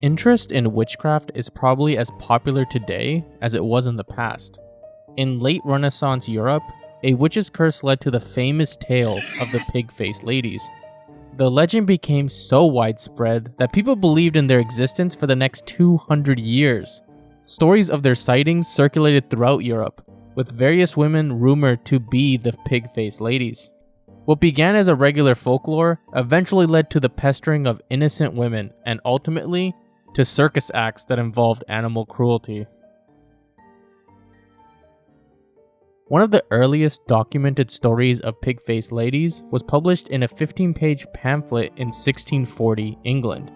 Interest in witchcraft is probably as popular today as it was in the past. In late Renaissance Europe, a witch's curse led to the famous tale of the pig-faced ladies. The legend became so widespread that people believed in their existence for the next 200 years. Stories of their sightings circulated throughout Europe, with various women rumored to be the pig-faced ladies. What began as a regular folklore eventually led to the pestering of innocent women and ultimately to circus acts that involved animal cruelty. One of the earliest documented stories of pig-faced ladies was published in a 15-page pamphlet in 1640 England.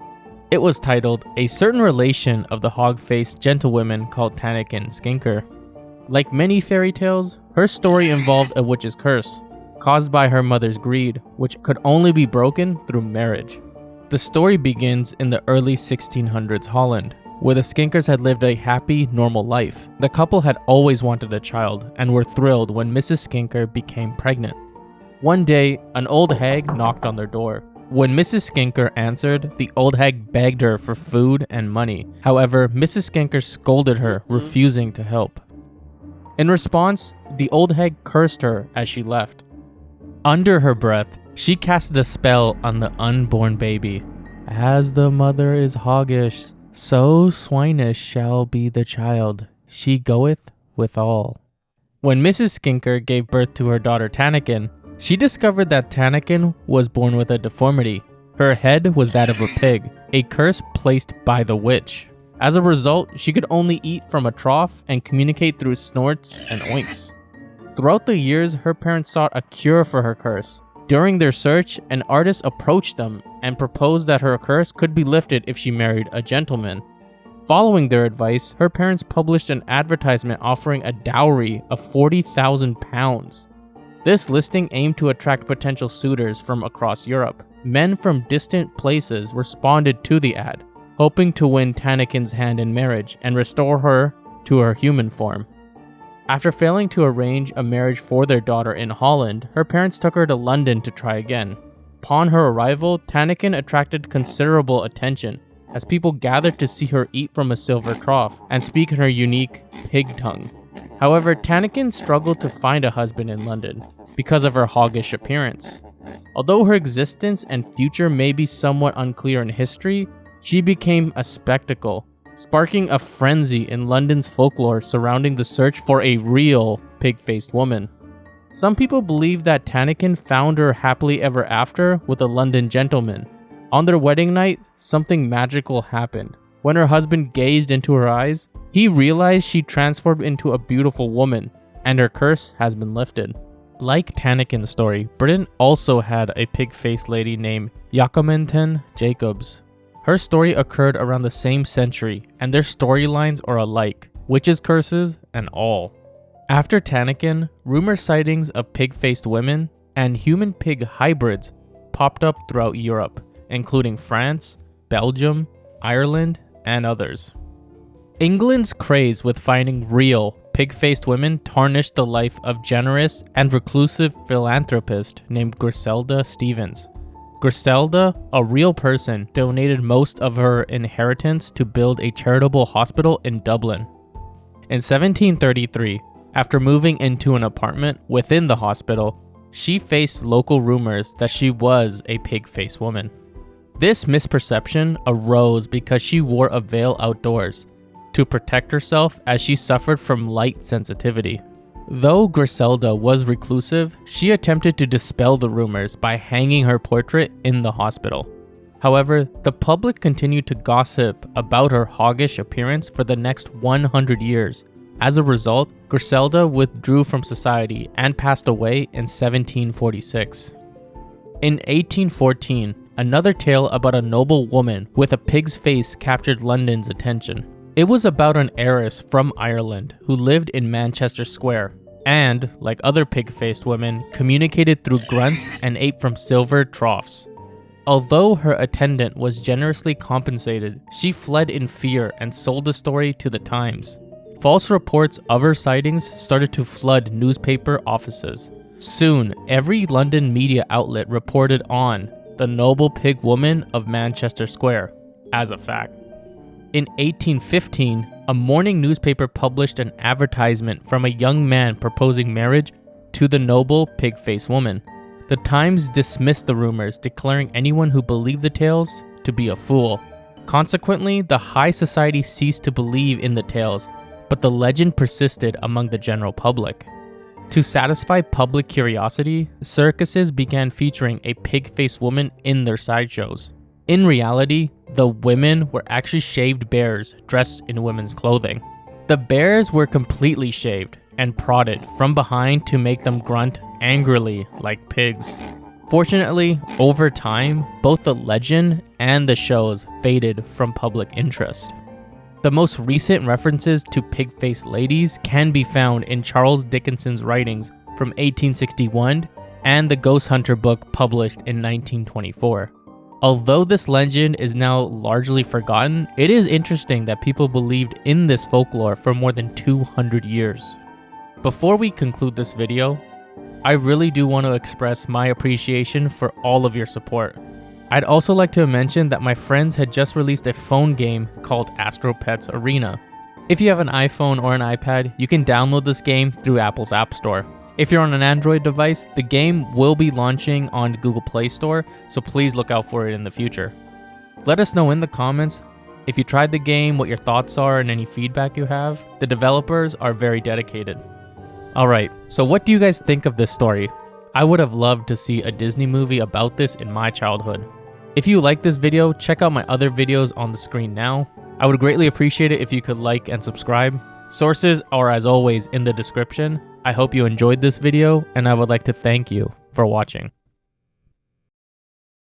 It was titled A Certain Relation of the Hog-Faced Gentlewomen Called Tannakin Skinkers. Like many fairy tales, her story involved a witch's curse, caused by her mother's greed, which could only be broken through marriage. The story begins in the early 1600s Holland, where the Skinkers had lived a happy, normal life. The couple had always wanted a child and were thrilled when Mrs. Skinker became pregnant. One day, an old hag knocked on their door. When Mrs. Skinker answered, the old hag begged her for food and money. However, Mrs. Skinker scolded her, refusing to help. In response, the old hag cursed her as she left. Under her breath, she casted a spell on the unborn baby. As the mother is hoggish, so swinish shall be the child. She goeth withal. When Mrs. Skinker gave birth to her daughter Tannakin, she discovered that Tannakin was born with a deformity. Her head was that of a pig, a curse placed by the witch. As a result, she could only eat from a trough and communicate through snorts and oinks. Throughout the years, her parents sought a cure for her curse. During their search, an artist approached them and proposed that her curse could be lifted if she married a gentleman. Following their advice, her parents published an advertisement offering a dowry of £40,000. This listing aimed to attract potential suitors from across Europe. Men from distant places responded to the ad, hoping to win Tannakin's hand in marriage and restore her to her human form. After failing to arrange a marriage for their daughter in Holland, her parents took her to London to try again. Upon her arrival, Tannakin attracted considerable attention, as people gathered to see her eat from a silver trough and speak in her unique pig tongue. However, Tannakin struggled to find a husband in London because of her hoggish appearance. Although her existence and future may be somewhat unclear in history, she became a spectacle, sparking a frenzy in London's folklore surrounding the search for a real pig-faced woman. Some people believe that Tannakin found her happily ever after with a London gentleman. On their wedding night, something magical happened. When her husband gazed into her eyes, he realized she transformed into a beautiful woman, and her curse has been lifted. Like Tannakin's story, Britain also had a pig-faced lady named Jacamijntjen Jacobs. Her story occurred around the same century, and their storylines are alike, witches' curses and all. After Tannakin, rumor sightings of pig-faced women and human-pig hybrids popped up throughout Europe, including France, Belgium, Ireland, and others. England's craze with finding real pig-faced women tarnished the life of generous and reclusive philanthropist named Griselda Steevens. Griselda, a real person, donated most of her inheritance to build a charitable hospital in Dublin. In 1733, after moving into an apartment within the hospital, she faced local rumors that she was a pig-faced woman. This misperception arose because she wore a veil outdoors to protect herself as she suffered from light sensitivity. Though Griselda was reclusive, she attempted to dispel the rumors by hanging her portrait in the hospital. However, the public continued to gossip about her hoggish appearance for the next 100 years. As a result, Griselda withdrew from society and passed away in 1746. In 1814, another tale about a noble woman with a pig's face captured London's attention. It was about an heiress from Ireland who lived in Manchester Square and, like other pig-faced women, communicated through grunts and ate from silver troughs. Although her attendant was generously compensated, she fled in fear and sold the story to the Times. False reports of her sightings started to flood newspaper offices. Soon, every London media outlet reported on the noble pig woman of Manchester Square as a fact. In 1815, a morning newspaper published an advertisement from a young man proposing marriage to the noble pig-faced woman. The Times dismissed the rumors, declaring anyone who believed the tales to be a fool. Consequently, the high society ceased to believe in the tales, but the legend persisted among the general public. To satisfy public curiosity, circuses began featuring a pig-faced woman in their sideshows. In reality, the women were actually shaved bears dressed in women's clothing. The bears were completely shaved and prodded from behind to make them grunt angrily like pigs. Fortunately, over time, both the legend and the shows faded from public interest. The most recent references to pig-faced ladies can be found in Charles Dickens's writings from 1861 and the Ghost Hunter book published in 1924. Although this legend is now largely forgotten, it is interesting that people believed in this folklore for more than 200 years. Before we conclude this video, I really do want to express my appreciation for all of your support. I'd also like to mention that my friends had just released a phone game called Astro Pets Arena. If you have an iPhone or an iPad, you can download this game through Apple's App Store. If you're on an Android device, the game will be launching on the Google Play Store, so please look out for it in the future. Let us know in the comments if you tried the game, what your thoughts are, and any feedback you have. The developers are very dedicated. Alright, so what do you guys think of this story? I would have loved to see a Disney movie about this in my childhood. If you like this video, check out my other videos on the screen now. I would greatly appreciate it if you could like and subscribe. Sources are as always in the description. I hope you enjoyed this video, and I would like to thank you for watching.